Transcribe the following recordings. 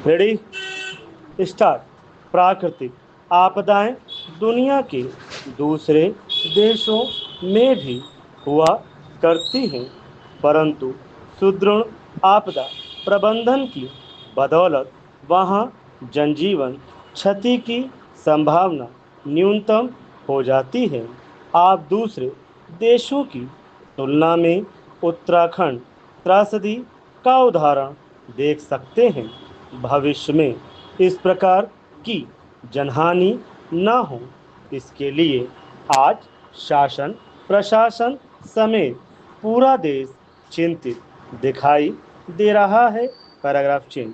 Ready start. प्राकृतिक आपदाएं दुनिया के दूसरे देशों में भी हुआ करती हैं, परंतु सुदृढ़ आपदा प्रबंधन की बदौलत वहां जनजीवन क्षति की संभावना न्यूनतम हो जाती है। आप दूसरे देशों की तुलना में उत्तराखंड त्रासदी का उदाहरण देख सकते हैं। भविष्य में इस प्रकार की जनहानि न हो, इसके लिए आज शासन प्रशासन समेत पूरा देश चिंतित दिखाई दे रहा है। पैराग्राफ चिन्ह।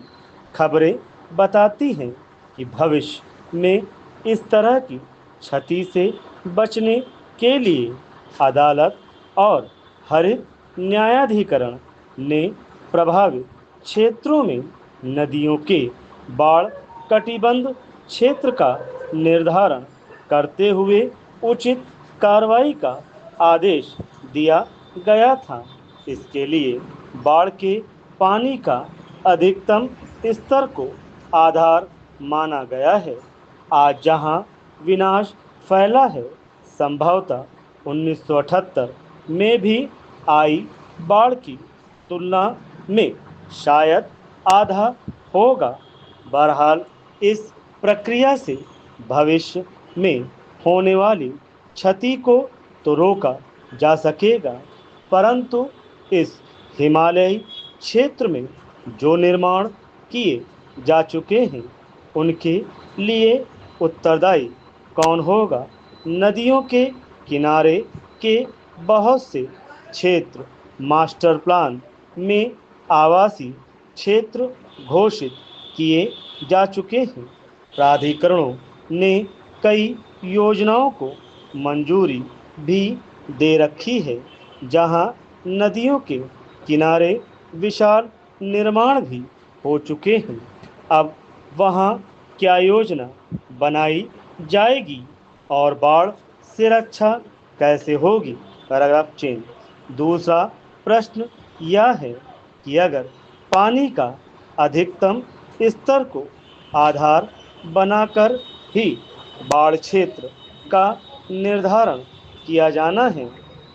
खबरें बताती हैं कि भविष्य में इस तरह की क्षति से बचने के लिए अदालत और हरित न्यायाधिकरण ने प्रभावित क्षेत्रों में नदियों के बाढ़ कटिबंध क्षेत्र का निर्धारण करते हुए उचित कार्रवाई का आदेश दिया गया था। इसके लिए बाढ़ के पानी का अधिकतम स्तर को आधार माना गया है। आज जहां विनाश फैला है, संभवतः 1978 में भी आई बाढ़ की तुलना में शायद आधा होगा। बहरहाल इस प्रक्रिया से भविष्य में होने वाली क्षति को तो रोका जा सकेगा, परंतु इस हिमालयी क्षेत्र में जो निर्माण किए जा चुके हैं उनके लिए उत्तरदायी कौन होगा। नदियों के किनारे के बहुत से क्षेत्र मास्टर प्लान में आवासीय क्षेत्र घोषित किए जा चुके हैं। प्राधिकरणों ने कई योजनाओं को मंजूरी भी दे रखी है, जहां नदियों के किनारे विशाल निर्माण भी हो चुके हैं। अब वहां क्या योजना बनाई जाएगी और बाढ़ से रक्षा कैसे होगी। पैराग्राफ चिन्ह। दूसरा प्रश्न यह है कि अगर पानी का अधिकतम स्तर को आधार बनाकर ही बाढ़ क्षेत्र का निर्धारण किया जाना है,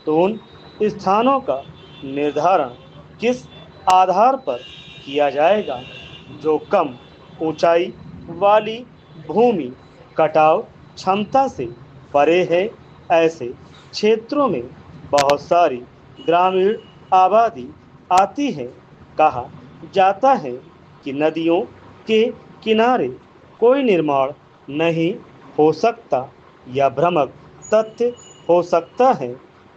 तो उन स्थानों का निर्धारण किस आधार पर किया जाएगा जो कम ऊंचाई वाली भूमि कटाव क्षमता से परे है। ऐसे क्षेत्रों में बहुत सारी ग्रामीण आबादी आती है। कहा जाता है कि नदियों के किनारे कोई निर्माण नहीं हो सकता। यह भ्रामक तथ्य हो सकता है,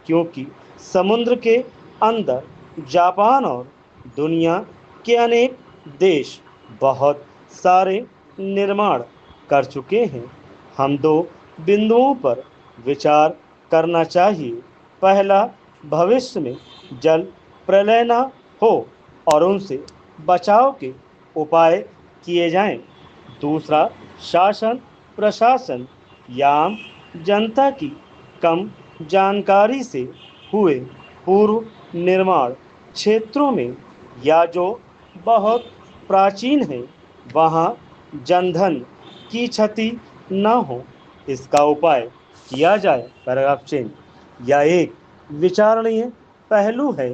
क्योंकि समुद्र के अंदर जापान और दुनिया के अनेक देश बहुत सारे निर्माण कर चुके हैं। हम दो बिंदुओं पर विचार करना चाहिए। पहला, भविष्य में जल प्रलय न हो और उनसे बचाव के उपाय किए जाएं। दूसरा, शासन प्रशासन या आम जनता की कम जानकारी से हुए पूर्व निर्माण क्षेत्रों में या जो बहुत प्राचीन है, वहाँ जनधन की क्षति न हो, इसका उपाय किया जाए। पैराग्राफ चिन्ह। यह एक विचारणीय पहलू है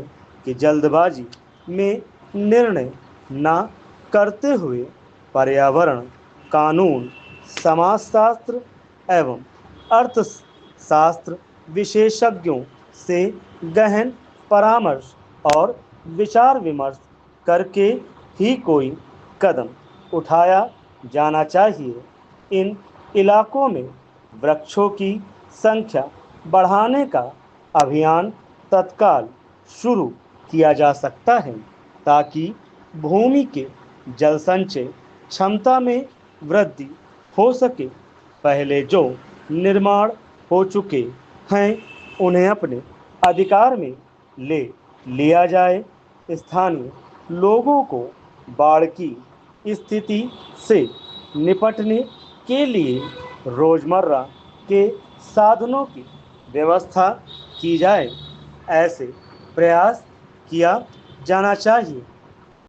कि जल्दबाजी में निर्णय न करते हुए पर्यावरण कानून, समाजशास्त्र एवं अर्थशास्त्र विशेषज्ञों से गहन परामर्श और विचार विमर्श करके ही कोई कदम उठाया जाना चाहिए। इन इलाकों में वृक्षों की संख्या बढ़ाने का अभियान तत्काल शुरू किया जा सकता है, ताकि भूमि के जल संचय क्षमता में वृद्धि हो सके। पहले जो निर्माण हो चुके हैं उन्हें अपने अधिकार में ले लिया जाए। स्थानीय लोगों को बाढ़ की स्थिति से निपटने के लिए रोजमर्रा के साधनों की व्यवस्था की जाए। ऐसे प्रयास किया जाना चाहिए।